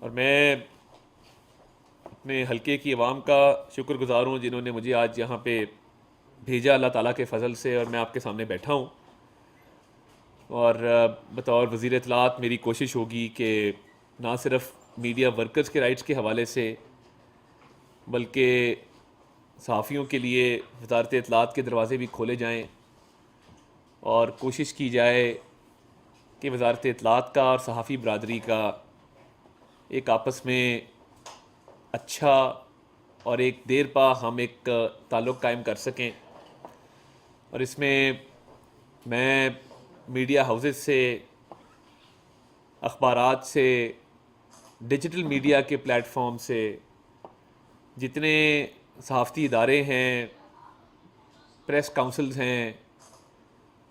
और मैं अपने हलके की आवाम का शुक्रगुजार हूँ जिन्होंने मुझे आज यहाँ पे भेजा अल्लाह ताला के फ़ज़ल से, और मैं आपके सामने बैठा हूँ। और बतौर वज़ीर इत्तलात मेरी कोशिश होगी कि ना सिर्फ मीडिया वर्कर्स के राइट्स के हवाले से, बल्कि सहाफ़ियों के लिए वज़ारत इत्तलात के दरवाज़े भी खोले जाएँ, और कोशिश की जाए कि वज़ारत इत्तलात का और सहाफ़ी बरदरी का एक आपस में अच्छा और एक देर पा हम एक ताल्लुक़ कायम कर सकें। और इसमें मैं मीडिया हाउसेस से, अखबारात से, डिजिटल मीडिया के प्लेटफॉर्म से, जितने सहाफ़ती इदारे हैं, प्रेस काउंसिल्स हैं,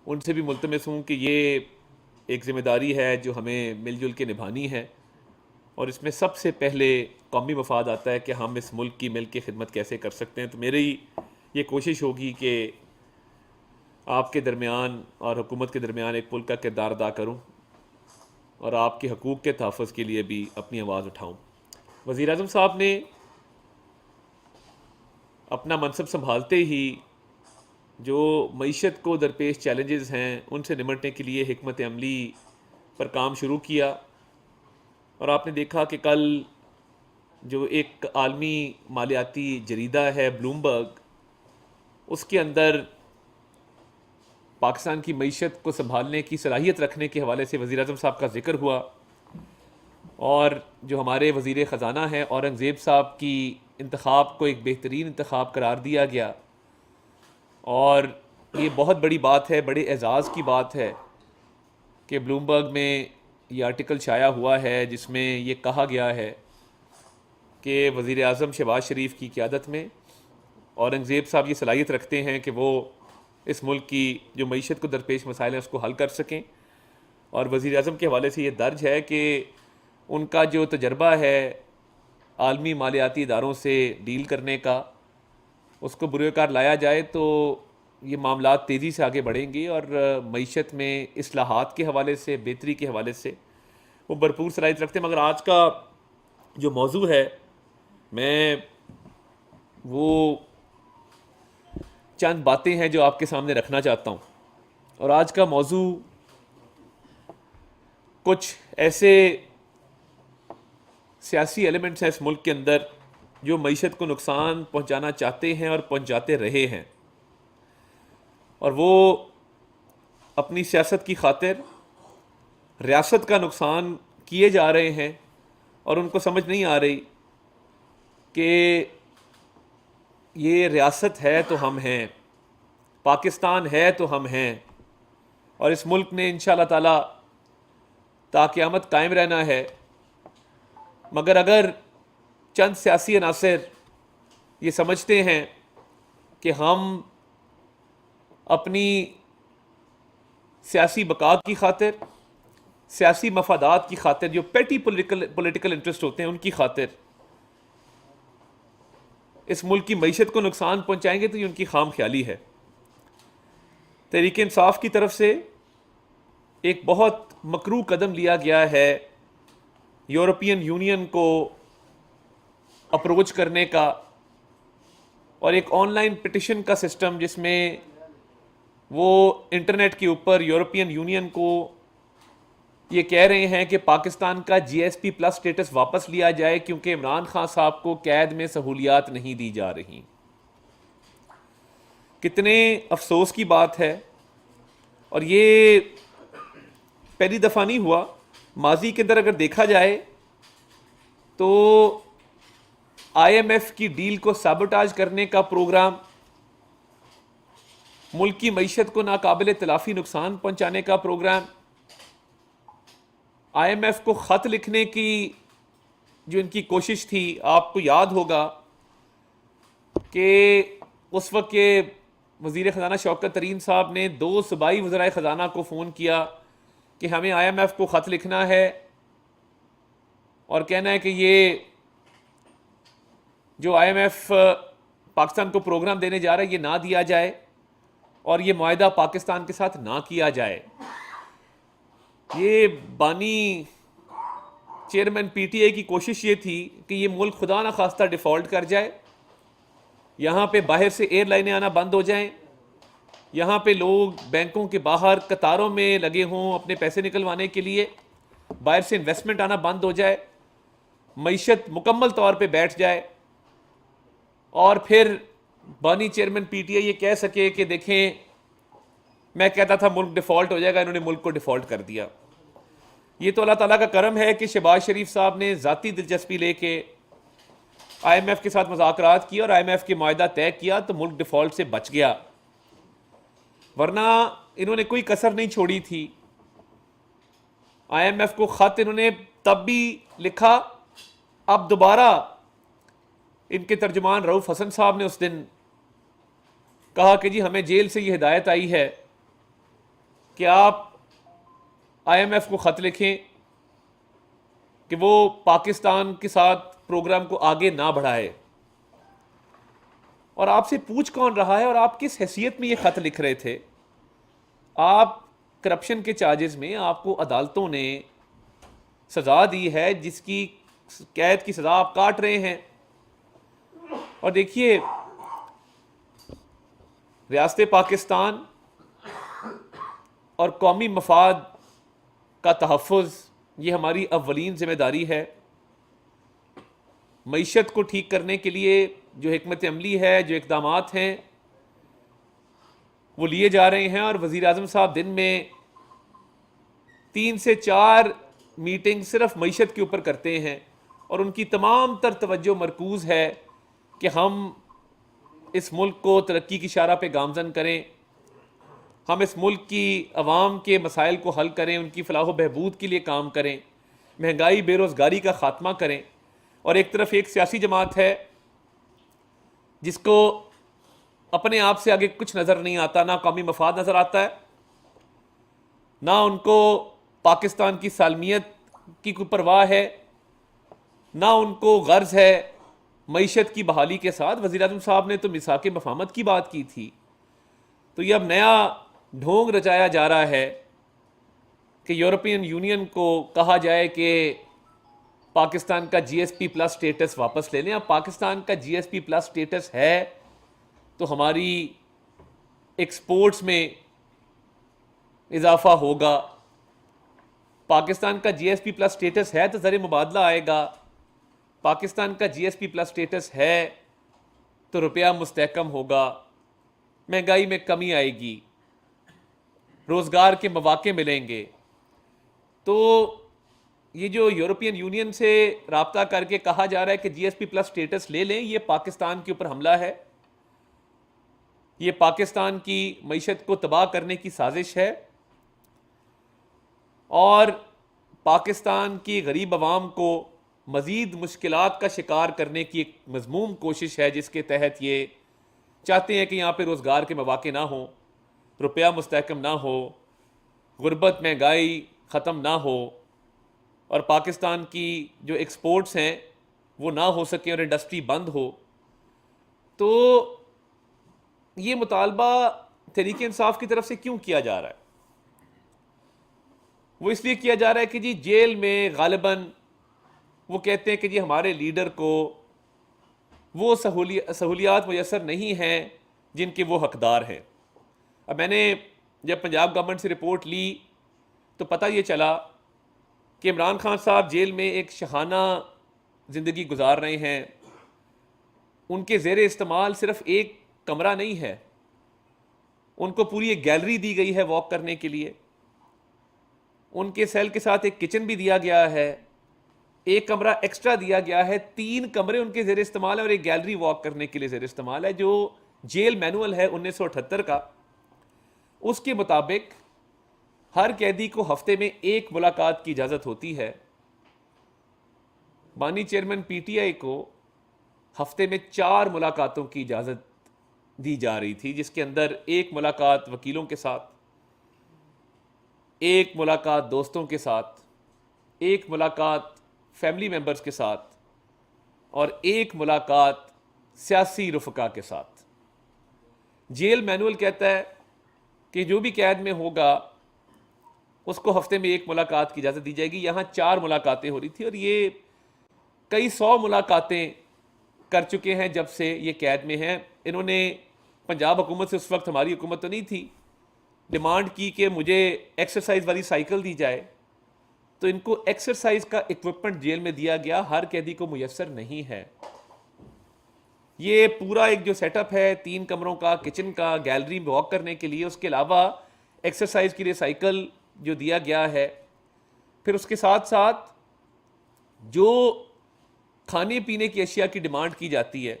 उनसे भी मुल्तमस हूँ कि ये एक ज़िम्मेदारी है जो हमें मिलजुल के निभानी है। और इसमें सबसे पहले कौमी मफाद आता है कि हम इस मुल्क की मिल के खिदमत कैसे कर सकते हैं। तो मेरी ये कोशिश होगी कि आपके दरमियान और हुकूमत के दरमियान एक पुल का किरदार अदा करूँ, और आपके हकूक़ के तहफ़्फ़ुज़ के लिए भी अपनी आवाज़ उठाऊँ। वज़ीर आज़म साहब ने अपना मनसब संभालते ही जो मईशत को दरपेश चैलेंजेस हैं उनसे निमटने के लिए हिकमत अमली पर काम शुरू किया। और आपने देखा कि कल जो एक आलमी मालियाती जरीदा है ब्लूमबर्ग, उसके अंदर पाकिस्तान की मईशत को संभालने की सलाहियत रखने के हवाले से वज़ीर आज़म साहब का जिक्र हुआ। और जो हमारे वज़ीर ख़जाना हैं औरंगज़ेब साहब की इंतखाब को एक बेहतरीन इंतखाब करार दिया गया। और ये बहुत बड़ी बात है, बड़े एज़ाज़ की बात है कि ब्लूमबर्ग में ये आर्टिकल शाया हुआ है जिसमें ये कहा गया है कि वज़ीर आज़म शहबाज शरीफ की क़यादत में औरंगज़ेब साहब ये सलाहियत रखते हैं कि वो इस मुल्क की जो मईशत को दरपेश मसाइल हैं उसको हल कर सकें। और वज़ीर आज़म के हवाले से ये दर्ज है कि उनका जो तजर्बा है आलमी मालियाती इदारों से डील करने का, उसको बुरेकार लाया जाए तो ये मामला तेज़ी से आगे बढ़ेंगे, और मईशत में इस्लाहात के हवाले से, बेहतरी के हवाले से वो भरपूर सलाहियत रखते हैं। मगर आज का जो मौजू है, मैं वो चंद बातें हैं जो आपके सामने रखना चाहता हूँ। और आज का मौजू कुछ ऐसे सियासी एलिमेंट्स हैं इस मुल्क के अंदर जो मईशत को नुकसान पहुँचाना चाहते हैं और पहुँचाते रहे हैं, और वो अपनी सियासत की खातिर रियासत का नुकसान किए जा रहे हैं। और उनको समझ नहीं आ रही कि ये रियासत है तो हम हैं, पाकिस्तान है तो हम हैं, और इस मुल्क ने इंशाअल्लाह ताला ता क़यामत कायम रहना है। मगर अगर चंद सियासी अनासर ये समझते हैं कि हम अपनी सियासी बका की खातिर, सियासी मफादात की खातिर, जो पेटी पॉलिटिकल इंटरेस्ट होते हैं उनकी खातिर इस मुल्क की मईशत को नुकसान पहुंचाएंगे, तो ये उनकी खाम ख्याली है। तहरीक इंसाफ की तरफ से एक बहुत मकरू कदम लिया गया है यूरोपियन यूनियन को अप्रोच करने का, और एक ऑनलाइन पिटिशन का सिस्टम जिसमें वो इंटरनेट के ऊपर यूरोपियन यूनियन को ये कह रहे हैं कि पाकिस्तान का GSP प्लस स्टेटस वापस लिया जाए क्योंकि इमरान खान साहब को कैद में सहूलियात नहीं दी जा रही। कितने अफसोस की बात है। और ये पहली दफ़ा नहीं हुआ, माजी के अंदर अगर देखा जाए तो IMF की डील को साबोटाज करने का प्रोग्राम, मुल्क की मईशत को नाकाबिल तलाफी नुकसान पहुंचाने का प्रोग्राम, IMF को ख़त लिखने की जो इनकी कोशिश थी, आपको याद होगा कि उस वक्त के वज़ीर ख़जाना शौकत तरीन साहब ने 2 सूबाई वज़राए ख़जाना को फ़ोन किया कि हमें IMF को ख़त लिखना है और कहना है कि ये जो IMF पाकिस्तान को प्रोग्राम देने जा रहा है ये ना दिया जाए और ये मुआहदा पाकिस्तान के साथ ना किया जाए। ये बानी चेयरमैन पीटीआई की कोशिश ये थी कि ये मुल्क खुदा ना खास्ता डिफ़ॉल्ट कर जाए, यहाँ पे बाहर से एयरलाइनें आना बंद हो जाएं, यहाँ पे लोग बैंकों के बाहर कतारों में लगे हों अपने पैसे निकलवाने के लिए, बाहर से इन्वेस्टमेंट आना बंद हो जाए, मईशत मुकम्मल तौर पे बैठ जाए और फिर बानी चेयरमैन पीटीआई ये कह सके कि देखें, मैं कहता था मुल्क डिफ़ॉल्ट हो जाएगा, इन्होंने मुल्क को डिफ़ॉल्ट कर दिया। ये तो अल्लाह ताला का करम है कि शहबाज शरीफ साहब ने ज़ाती दिलचस्पी लेके IMF के साथ मुज़ाकरात किया और IMF के मुआहदा तय किया तो मुल्क डिफ़ॉल्ट से बच गया, वरना इन्होंने कोई कसर नहीं छोड़ी थी। IMF को ख़त इन्होंने तब भी लिखा, अब दोबारा इनके तर्जुमान रऊफ़ हसन साहब ने उस दिन कहा कि जी हमें जेल से ये हिदायत आई है कि आप IMF को ख़त लिखें कि वो पाकिस्तान के साथ प्रोग्राम को आगे ना बढ़ाए। और आपसे पूछ कौन रहा है और आप किस हैसियत में ये ख़त लिख रहे थे? आप करप्शन के चार्जेस में आपको अदालतों ने सज़ा दी है जिसकी कैद की सज़ा आप काट रहे हैं। और देखिए, रियासत पाकिस्तान और कौमी मफाद का तहफ़्फ़ुज़ ये हमारी अव्वलीन ज़िम्मेदारी है। मईशत को ठीक करने के लिए जो हिकमत अमली है, जो इक़दामात हैं वो लिए जा रहे हैं और वज़ीर आज़म साहब दिन में 3 से 4 मीटिंग सिर्फ मईशत के ऊपर करते हैं और उनकी तमाम तर तवज्जो मरकूज़ है कि हम इस मुल्क को तरक्की की शारा पे गामज़न करें, हम इस मुल्क की अवाम के मसाइल को हल करें, उनकी फलाह व बहबूद के लिए काम करें, महंगाई बेरोज़गारी का ख़ात्मा करें। और एक तरफ एक सियासी जमात है जिसको अपने आप से आगे कुछ नज़र नहीं आता, ना कौमी मफाद नज़र आता है, ना उनको पाकिस्तान की सालमियत की कोई परवाह है, ना उनको गर्ज है मईशत की बहाली के साथ। वज़ीर आज़म साहब ने तो मिसाक मफाहमत की बात की थी, तो ये अब नया ढोंग रचाया जा रहा है कि यूरोपियन यूनियन को कहा जाए कि पाकिस्तान का GSP प्लस स्टेटस वापस ले लें। अब पाकिस्तान का GSP प्लस स्टेटस है तो हमारी एक्सपोर्ट्स में इजाफा होगा, पाकिस्तान का GSP प्लस स्टेटस है तो ज़र मुबादला आएगा, पाकिस्तान का GSP प्लस स्टेटस है तो रुपया मुस्तहकम होगा, महंगाई में कमी आएगी, रोज़गार के मौके मिलेंगे। तो ये जो यूरोपियन यूनियन से राब्ता करके कहा जा रहा है कि GSP प्लस स्टेटस ले लें, ये पाकिस्तान के ऊपर हमला है, ये पाकिस्तान की मईशत को तबाह करने की साजिश है और पाकिस्तान की गरीब आवाम को मज़ीद मुश्किलात का शिकार करने की एक मज़मूम कोशिश है, जिसके तहत ये चाहते हैं कि यहाँ पे रोज़गार के मौके ना हो, रुपया मुस्तहकम ना हो, गुर्बत महंगाई ख़त्म ना हो और पाकिस्तान की जो एक्सपोर्ट्स हैं वो ना हो सके और इंडस्ट्री बंद हो। तो ये मुतालबा तहरीक इंसाफ की तरफ से क्यों किया जा रहा है? वो इसलिए किया जा रहा है कि जी जेल में गालिबन वो कहते हैं कि जी हमारे लीडर को वो सहूलियात मुयसर नहीं हैं जिनके वो हकदार हैं। अब मैंने जब पंजाब गवर्नमेंट से रिपोर्ट ली तो पता ये चला कि इमरान खान साहब जेल में एक शहाना ज़िंदगी गुजार रहे हैं। उनके ज़ेर इस्तेमाल सिर्फ एक कमरा नहीं है, उनको पूरी एक गैलरी दी गई है वॉक करने के लिए, उनके सेल के साथ एक किचन भी दिया गया है, एक कमरा एक्स्ट्रा दिया गया है, 3 कमरे उनके ज़ेर इस्तेमाल है और एक गैलरी वॉक करने के लिए ज़ेर इस्तेमाल है। जो जेल मैनुअल है 1978 का, उसके मुताबिक हर कैदी को हफ्ते में 1 मुलाकात की इजाज़त होती है। बानी चेयरमैन PTI को हफ्ते में 4 मुलाकातों की इजाज़त दी जा रही थी, जिसके अंदर 1 मुलाकात वकीलों के साथ, 1 मुलाकात दोस्तों के साथ, 1 मुलाकात फैमिली मेम्बर्स के साथ और 1 मुलाकात सियासी रुफ़का के साथ। जेल मैनुअल कहता है कि जो भी कैद में होगा उसको हफ्ते में एक मुलाकात की इजाज़त दी जाएगी। यहाँ 4 मुलाकातें हो रही थी और ये कई 100 मुलाकातें कर चुके हैं जब से ये कैद में हैं। इन्होंने पंजाब हुकूमत से, उस वक्त हमारी हुकूमत तो नहीं थी, डिमांड की कि मुझे एक्सरसाइज वाली साइकिल दी जाए, तो इनको एक्सरसाइज का इक्विपमेंट जेल में दिया गया, हर कैदी को मुयस्सर नहीं है। ये पूरा एक जो सेटअप है 3 कमरों का, किचन का, गैलरी में वॉक करने के लिए, उसके अलावा एक्सरसाइज के लिए साइकिल जो दिया गया है, फिर उसके साथ साथ जो खाने पीने की अशिया की डिमांड की जाती है,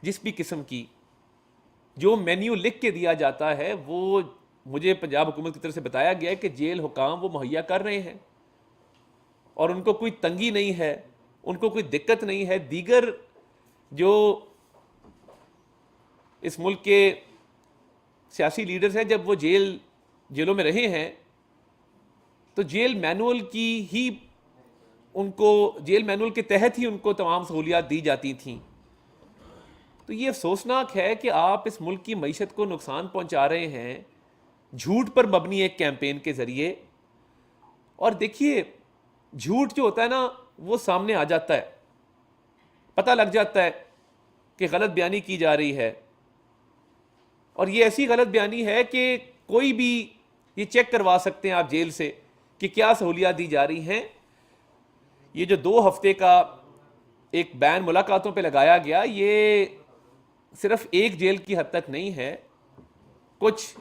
जिस भी किस्म की, जो मेन्यू लिख के दिया जाता है, वो मुझे पंजाब हुकूमत की तरफ से बताया गया है कि जेल हुकाम वो मुहैया कर रहे हैं और उनको कोई तंगी नहीं है, उनको कोई दिक्कत नहीं है। दीगर जो इस मुल्क के सियासी लीडर्स हैं, जब वो जेलों में रहे हैं तो जेल मैनुअल के तहत ही उनको तमाम सहूलियात दी जाती थीं। तो ये अफसोसनाक है कि आप इस मुल्क की मईशत को नुकसान पहुंचा रहे हैं झूठ पर मबनी एक कैंपेन के ज़रिए। और देखिए, झूठ जो होता है ना, वो सामने आ जाता है, पता लग जाता है कि गलत बयानी की जा रही है, और ये ऐसी गलत बयानी है कि कोई भी ये चेक करवा सकते हैं आप जेल से कि क्या सहूलियात दी जा रही हैं। ये जो 2 हफ्ते का एक बैन मुलाकातों पे लगाया गया, ये सिर्फ एक जेल की हद तक नहीं है। कुछ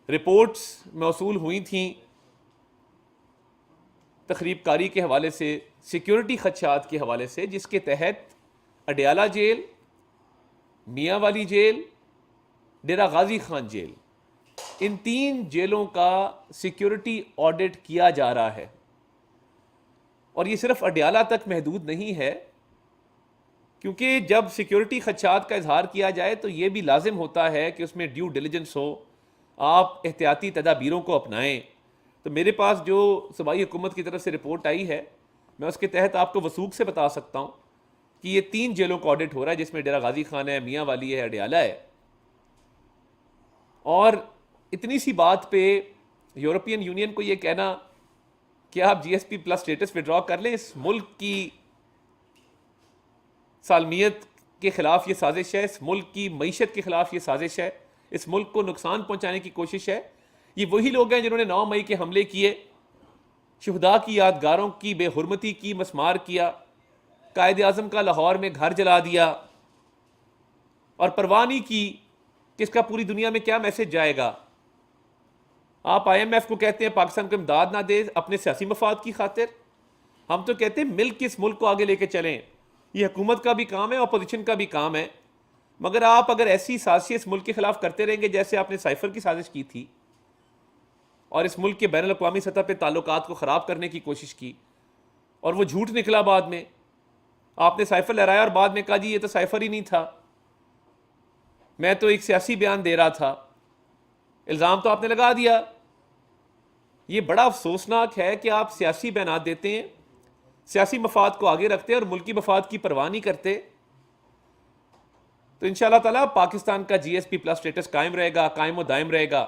रिपोर्ट्स मौसूल हुई थी तखरीबकारी के हवाले से, सिक्योरिटी खदशात के हवाले से, जिसके तहत अडयाला जेल, मियाँ वाली जेल, डेरा गाजी खान जेल, इन 3 जेलों का सिक्योरिटी ऑडिट किया जा रहा है। और ये सिर्फ अडयाला तक महदूद नहीं है, क्योंकि जब सिक्योरिटी खदशात का इजहार किया जाए तो ये भी लाजिम होता है कि उसमें ड्यू डिलिजेंस हो, आप एहतियाती तदाबीरों को अपनाएं। तो मेरे पास जो सूबाई हुकूमत की तरफ से रिपोर्ट आई है, मैं उसके तहत आपको वसूख से बता सकता हूँ कि ये 3 जेलों का ऑडिट हो रहा है, जिसमें डेरा गाजी खान है, मियाँ वाली है, अडयाला है। और इतनी सी बात पे यूरोपियन यूनियन को ये कहना कि आप GSP प्लस स्टेटस विड्रॉ कर लें, इस मुल्क की सालमियत के खिलाफ ये साजिश है, इस मुल्क की मईशत के खिलाफ ये साजिश है, इस मुल्क को नुकसान पहुंचाने की कोशिश है। ये वही लोग हैं जिन्होंने 9 मई के हमले किए, शुहदा की यादगारों की बेहुरमती की, मसमार किया, कायद आज़म का लाहौर में घर जला दिया और परवाह नहीं की कि इसका पूरी दुनिया में क्या मैसेज जाएगा। आप IMF को कहते हैं पाकिस्तान को इमदाद ना दे अपने सियासी मफाद की खातिर, हम तो कहते हैं मिल के इस मुल्क को आगे लेके चलें। ये हुकूमत का भी काम है, अपोजिशन का भी काम है। मगर आप अगर ऐसी साजिश इस मुल्क के खिलाफ करते रहेंगे जैसे आपने साइफर की साजिश की थी और इस मुल्क के बैनुल अक़वामी सतह पर ताल्लुकात को ख़राब करने की कोशिश की, और वो झूठ निकला, बाद में आपने साइफर लहराया और बाद में कहा जी ये तो साइफर ही नहीं था, मैं तो एक सियासी बयान दे रहा था, इल्ज़ाम तो आपने लगा दिया। ये बड़ा अफसोसनाक है कि आप सियासी बयान देते हैं, सियासी मफाद को आगे रखते हैं और मुल्की मफाद की परवाह नहीं करते। तो इंशाअल्लाह ताला पाकिस्तान का GSP प्लस स्टेटस कायम रहेगा, कायम व दायम रहेगा।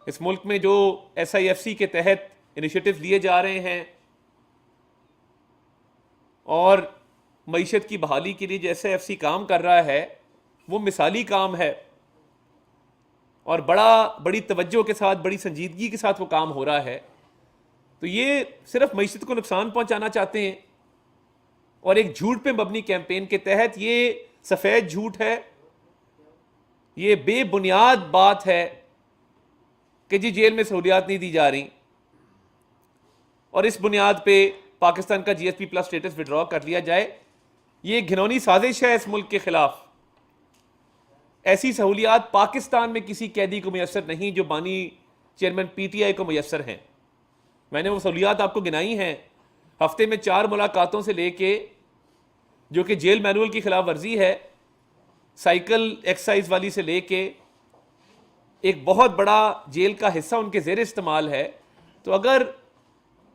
इस मुल्क में जो SIFC के तहत इनिशिएटिव लिए जा रहे हैं और मईशत की बहाली के लिए जो SIFC काम कर रहा है, वो मिसाली काम है और बड़ी तवज्जो के साथ, बड़ी संजीदगी के साथ वो काम हो रहा है। तो ये सिर्फ मईशत को नुकसान पहुंचाना चाहते हैं और एक झूठ पे मबनी कैंपेन के तहत, ये सफ़ेद झूठ है, ये बेबुनियाद बात है कि जी जेल में सहूलियात नहीं दी जा रही और इस बुनियाद पे पाकिस्तान का GSP प्लस स्टेटस विड्रॉ कर लिया जाए। ये घिनौनी साजिश है इस मुल्क के खिलाफ। ऐसी सहूलियात पाकिस्तान में किसी कैदी को मुयस्सर नहीं जो बानी चेयरमैन PTI को मुयस्सर हैं। मैंने वो सहूलियात आपको गिनाई हैं, हफ्ते में 4 मुलाकातों से लेके, जो कि जेल मैनुअल की खिलाफ वर्जी है, साइकिल एक्सरसाइज वाली से लेके एक बहुत बड़ा जेल का हिस्सा उनके ज़ेर इस्तेमाल है। तो अगर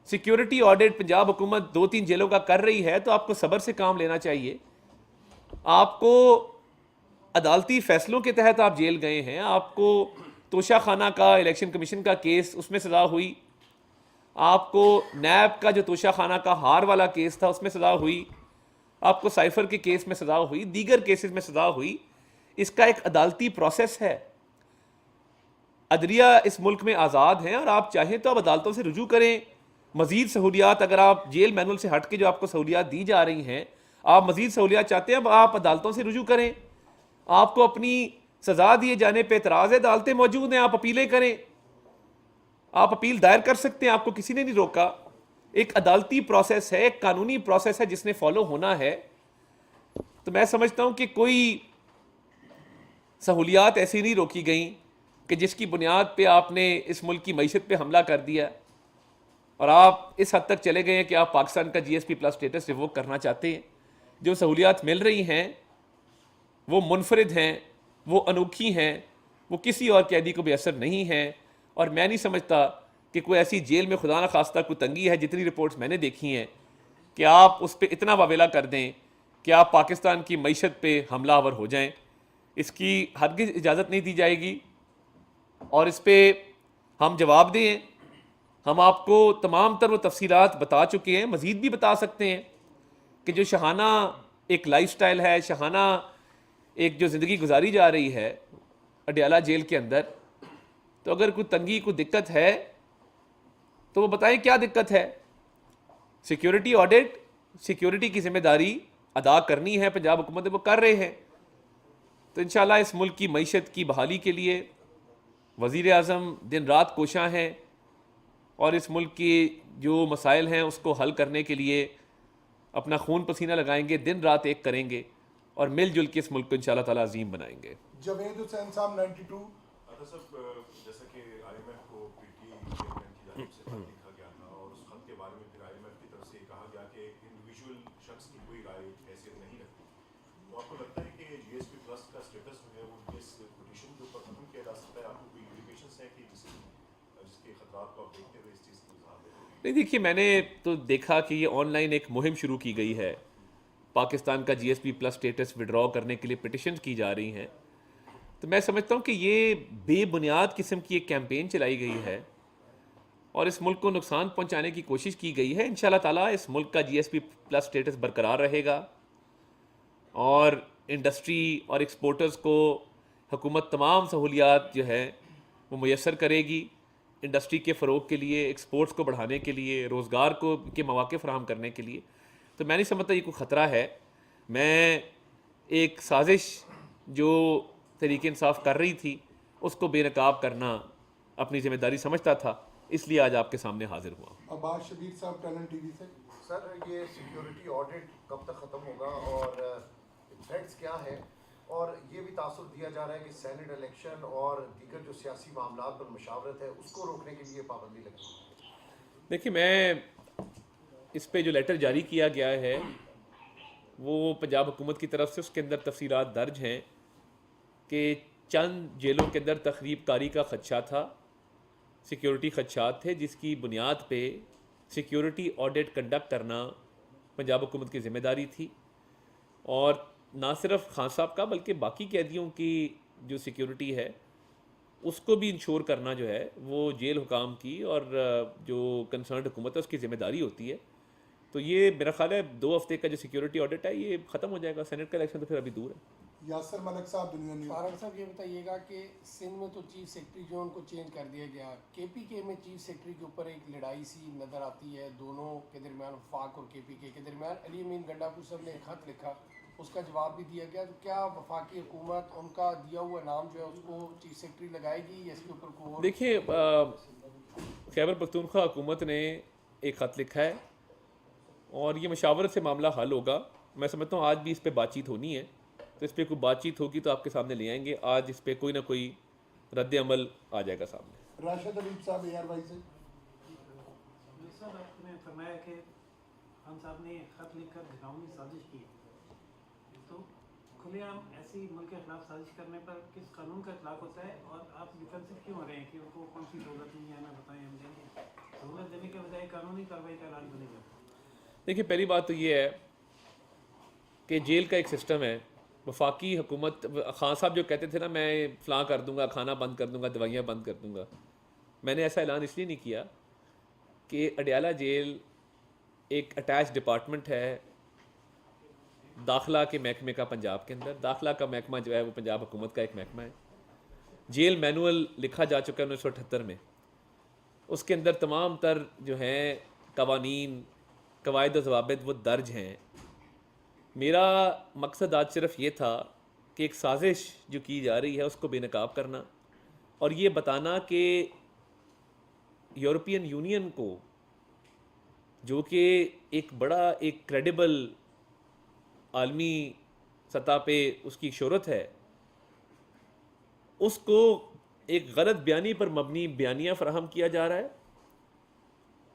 सिक्योरिटी ऑडिट पंजाब हुकूमत 2-3 जेलों का कर रही है तो आपको सब्र से काम लेना चाहिए। आपको अदालती फैसलों के तहत आप जेल गए हैं, आपको तोशा खाना का इलेक्शन कमीशन का केस, उसमें सज़ा हुई। आपको नैब का जो तोशा खाना का हार वाला केस था उसमें सज़ा हुई। आपको साइफर के केस में सज़ा हुई, दीगर केसेस में सज़ा हुई। इसका एक अदालती प्रोसेस है। अदलिया इस मुल्क में आज़ाद हैं और आप चाहें तो आप अदालतों से रुजू करें। मज़ीद सहूलियात, अगर आप जेल मैनुअल से हट के जो आपको सहूलियात दी जा रही हैं, आप मज़ीद सहूलियात चाहते हैं, अब आप अदालतों से रुजू करें। आपको अपनी सज़ा दिए जाने पर एतराज़ है, अदालतें मौजूद हैं, आप अपीलें करें, आप अपील दायर कर सकते हैं, आपको किसी ने नहीं रोका। एक अदालती प्रोसेस है, एक कानूनी प्रोसेस है जिसने फॉलो होना है। तो मैं समझता हूं कि कोई सहूलियात ऐसी नहीं रोकी गई कि जिसकी बुनियाद पे आपने इस मुल्क की मईशत पे हमला कर दिया और आप इस हद तक चले गए हैं कि आप पाकिस्तान का GSP प्लस स्टेटस रिवोक करना चाहते हैं। जो सहूलियात मिल रही हैं वो मुनफरिद हैं, वो अनोखी हैं, वो किसी और कैदी को भी असर नहीं है। और मैं नहीं समझता कि कोई ऐसी जेल में खुदा न खास्ता कोई तंगी है, जितनी रिपोर्ट्स मैंने देखी हैं, कि आप उस पर इतना वावेला कर दें कि आप पाकिस्तान की मईशत पे हमलावर हो जाएं। इसकी हरगिज़ इजाज़त नहीं दी जाएगी और इस पर हम जवाब दें। हम आपको तमाम तर वो तफसीलात बता चुके हैं, मज़ीद भी बता सकते हैं कि जो शहाना एक लाइफस्टाइल है, शहाना एक जो ज़िंदगी गुजारी जा रही है अडयाला जेल के अंदर, तो अगर कोई तंगी, कोई दिक्कत है तो वो बताएं क्या दिक्कत है। सिक्योरिटी ऑडिट, सिक्योरिटी की जिम्मेदारी अदा करनी है पंजाब हुकूमत, वो कर रहे हैं। तो इंशाल्लाह इस मुल्क की मईशत की बहाली के लिए वज़ीर आज़म दिन रात कोशां हैं और इस मुल्क के जो मसाइल हैं उसको हल करने के लिए अपना खून पसीना लगाएंगे, दिन रात एक करेंगे और मिलजुल के इस मुल्क को इंशाल्लाह ताला अजीम बनाएंगे। जवेद हुसैन साहब 92। जैसा कि IMF को पीटी चेयरमैन की जानिब से खत लिखा गया था और उस खत के बारे में फिर IMF की तरफ से कहा गया कि इंडिविजुअल शख्स की कोई राय हैसियत नहीं रखती, तो आपको लगता है कि GSP प्लस का स्टेटस जो है वो इस पिटीशन के ऊपर खत्म किया जा सकता है? आपको कोई इंडिकेशंस है कि जिसके खतरात को आप देखते हुए इस चीज़ की वजाहत दें? नहीं, देखिए, मैंने तो देखा कि ये ऑनलाइन एक मुहिम शुरू की गई है, पाकिस्तान का GSP प्लस स्टेटस विड्रॉ करने के लिए पिटिशन की जा रही हैं। तो मैं समझता हूँ कि ये बेबुनियाद किस्म की एक कैंपेन चलाई गई है और इस मुल्क को नुकसान पहुँचाने की कोशिश की गई है। इंशाल्लाह ताला इस मुल्क का GSP प्लस स्टेटस बरकरार रहेगा और इंडस्ट्री और एक्सपोर्टर्स को हुकूमत तमाम सहूलियात जो है वो मुयसर करेगी इंडस्ट्री के फ़रोग के लिए, एक्सपोर्ट्स को बढ़ाने के लिए, रोज़गार को के मौके फराहम करने के लिए। तो मैं नहीं समझता ये कोई ख़तरा है। मैं एक साजिश जो तहरीक इंसाफ कर रही थी उसको बेनकाब करना अपनी जिम्मेदारी समझता था, इसलिए आज आपके सामने हाजिर हुआ। अब्बास शबीर साहब टैलेंट टीवी से। सर, ये सिक्योरिटी ऑडिट कब तक ख़त्म होगा और थ्रेट्स क्या है? और ये भी तासुर दिया जा रहा है कि सेनेट इलेक्शन और दीगर जो सियासी मामला पर मशावरत है उसको रोकने के लिए पाबंदी लगी। देखिए, मैं इस पे जो लेटर जारी किया गया है वो पंजाब हुकूमत की तरफ से, उसके अंदर तफसीलात दर्ज हैं कि चंद जेलों के अंदर तखरीब कारी का खदशा था, सिक्योरिटी खदशात थे, जिसकी बुनियाद पे सिक्योरिटी ऑडिट कंडक्ट करना पंजाब हुकूमत की ज़िम्मेदारी थी। और ना सिर्फ खान साहब का बल्कि बाकी कैदियों की जो सिक्योरिटी है उसको भी इंश्योर करना जो है वो जेल हुकाम की और जो कंसर्न हुकूमत है उसकी ज़िम्मेदारी होती है। तो ये मेरा ख्याल है 2 हफ्ते का जो सिक्योरिटी ऑडिट है ये ख़त्म हो जाएगा। सेनेट का इलेक्शन तो फिर अभी दूर है। यासर मलिक साहब दुनिया न्यूज़। फारूक साहब, ये बताइएगा कि सिंध में तो चीफ सेक्रेटरी जो उनको चेंज कर दिया गया, KPK में चीफ सेक्रेटरी के ऊपर एक लड़ाई सी नज़र आती है दोनों के दरमियान, वफाक और KPK के दरमियान। अली अमीन गंडापुर साहब ने एक खत लिखा, उसका जवाब भी दिया गया। तो क्या वफाकी हुकूमत उनका दिया हुआ नाम जो है उसको चीफ सेक्रेटरी लगाएगी या इसके ऊपर कोई? देखिए, खैबर पख्तूनख्वा हुकूमत ने एक ख़त लिखा है और ये मशावरत से मामला हल होगा। मैं समझता हूँ आज भी इस पर बातचीत होनी है, तो इस पर कोई बातचीत होगी तो आपके सामने ले आएंगे। आज इस पर कोई ना कोई रद्द अमल आ जाएगा सामने। राशिद अलीब साहब ARY से। सर, आपने फरमाया कि खान साहब ने खत लिखकर घिनौनी साजिश की, तो खुलेआम ऐसी मुल्क के खिलाफ साजिश करने पर किस कानून का इतलाक होता है और आप डिफेंसिव क्यों हो रहे हैं कि उनको कौन सी सहूलत नहीं है? हमें बताएं, हम देंगे। सहूलत देने के बजाय कानूनी कार्रवाई का ऐलान बनेगा। देखिए, पहली बात तो ये है कि जेल का एक सिस्टम है वफाकी हुकूमत, खान साहब जो कहते थे ना मैं फ़लाँ कर दूंगा, खाना बंद कर दूंगा, दवाइयाँ बंद कर दूंगा, मैंने ऐसा ऐलान इसलिए नहीं किया कि अडयाला जेल एक अटैच डिपार्टमेंट है दाखिला के महकमे का पंजाब के अंदर। दाखिला का महकमा जो है वो पंजाब हुकूमत का एक महकमा है। जेल मैनुअल लिखा जा चुका है 1978 में, उसके अंदर तमाम तर जो हैं कवानीन, कवायद ज़वाबित वो दर्ज हैं। मेरा मकसद आज सिर्फ ये था कि एक साजिश जो की जा रही है उसको बेनकाब करना और ये बताना कि यूरोपियन यूनियन को, जो कि एक बड़ा एक क्रेडिबल आलमी सतह पे उसकी शोहरत है, उसको एक गलत बयानी पर मबनी बयानियाँ फराहम किया जा रहा है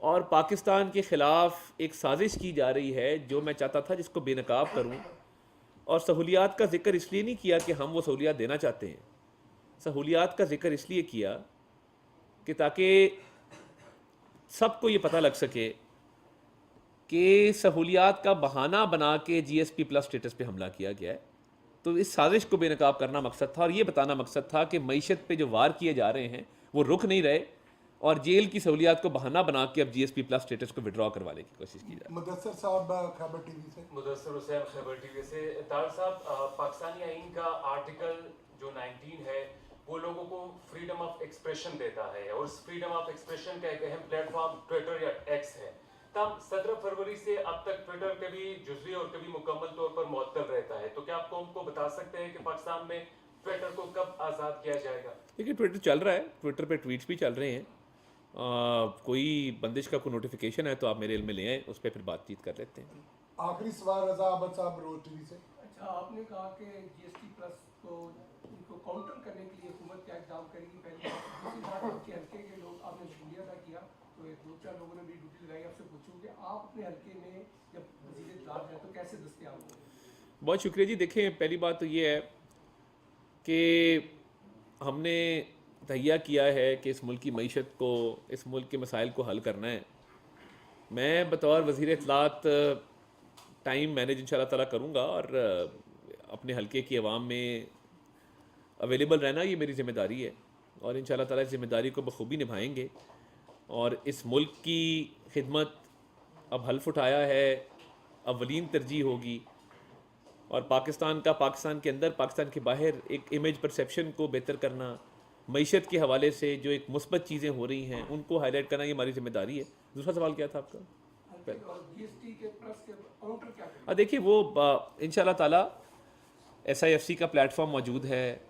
और पाकिस्तान के ख़िलाफ़ एक साजिश की जा रही है जो मैं चाहता था जिसको बेनकाब करूं। और सहूलियात का ज़िक्र इसलिए नहीं किया कि हम वो सहूलियात देना चाहते हैं, सहूलियात का ज़िक्र इसलिए किया कि ताकि सबको ये पता लग सके कि सहूलियात का बहाना बना के GSP प्लस स्टेटस पे हमला किया गया है। तो इस साजिश को बेनकाब करना मकसद था और ये बताना मकसद था कि मईशत पे जो वार किए जा रहे हैं वो रुक नहीं रहे और जेल की सहूलियात को बहाना बना के अब GSP प्लस स्टेटस को विड्रॉ करवाने की कोशिश की जाए। मुदस्सर साहब खैबर टीवी से। मुदस्सर हुसैन खैबर टीवी से। तार साहब, पाकिस्तानी आइन का आर्टिकल जो 19 है वो लोगों को फ्रीडम ऑफ एक्सप्रेशन देता है और उस फ्रीडम ऑफ एक्सप्रेशन का एक अहम प्लेटफॉर्म ट्विटर या एक्स है। तब 17 फरवरी से अब तक ट्विटर कभी जुज़वी और कभी मुकम्मल तौर पर मुअत्तल रहता है, तो क्या आप कौम को बता सकते हैं कि पाकिस्तान में ट्विटर को कब आज़ाद किया जाएगा? देखिए, ट्विटर चल रहा है, ट्विटर पे ट्वीट्स भी चल रहे हैं। कोई बंदिश का कोई नोटिफिकेशन है तो आप मेरे इल्म में ले आएँ, उस पर फिर बातचीत कर लेते हैं। आखिरी सवाल रजा अहमद साहब, रोज टीवी से। अच्छा, आपने कहा कि GST प्लस को इनको काउंटर करने के लिए हुकूमत क्या इकदाम करेगी, पहली बात। दूसरी बात, आपके हल्के के लोग, आपने शुक्रिया अदा किया तो एक दो चार लोगों ने भी ड्यूटी लगाई। आपसे पूछूँ कि आप अपने हल्के में जब वज़ीर इत्तलात हैं तो कैसे दस्तयाब होंगे? बहुत शुक्रिया जी। देखें, पहली बात तो ये है कि हमने तहिया किया है कि इस मुल्क की मईशत को, इस मुल्क के मसाइल को हल करना है। मैं बतौर वज़ीर इत्तलात टाइम मैनेज इंशाल्लाह ताला करूँगा और अपने हल्के की आवाम में अवेलेबल रहना ये मेरी ज़िम्मेदारी है और इंशाल्लाह ताला इस ज़िम्मेदारी को बखूबी निभाएंगे। और इस मुल्क की खिदमत अब हल्फ उठाया है, अवलीन तरजीह होगी और पाकिस्तान का, पाकिस्तान के अंदर, पाकिस्तान के बाहर एक इमेज परसेप्शन को बेहतर करना, मईशत के हवाले से जो एक मुस्बत चीज़ें हो रही हैं उनको हाईलाइट करना ये हमारी ज़िम्मेदारी है। दूसरा सवाल क्या था आपका? GST के प्लस के काउंटर क्या करेंगे? देखिए, वो इंशाल्लाह ताला SIFC का प्लेटफॉर्म मौजूद है,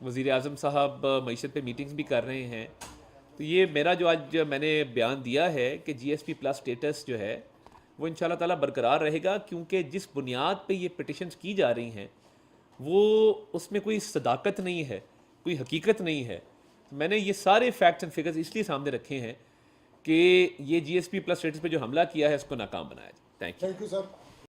वज़ीर आज़म साहब मईशत पे मीटिंग्स भी कर रहे हैं। तो ये मेरा जो आज मैंने बयान दिया है कि GSP प्लस स्टेटस जो है वो इंशाल्लाह ताला बरकरार रहेगा, क्योंकि जिस बुनियाद पे ये पिटिशन्स की जा रही हैं वो उसमें कोई सदाकत नहीं है, कोई हकीकत नहीं है। तो मैंने ये सारे फैक्ट्स एंड फिगर्स इसलिए सामने रखे हैं कि ये GSP प्लस स्टेटस पे जो हमला किया है इसको नाकाम बनाया जाए। Thank you. Thank you sir.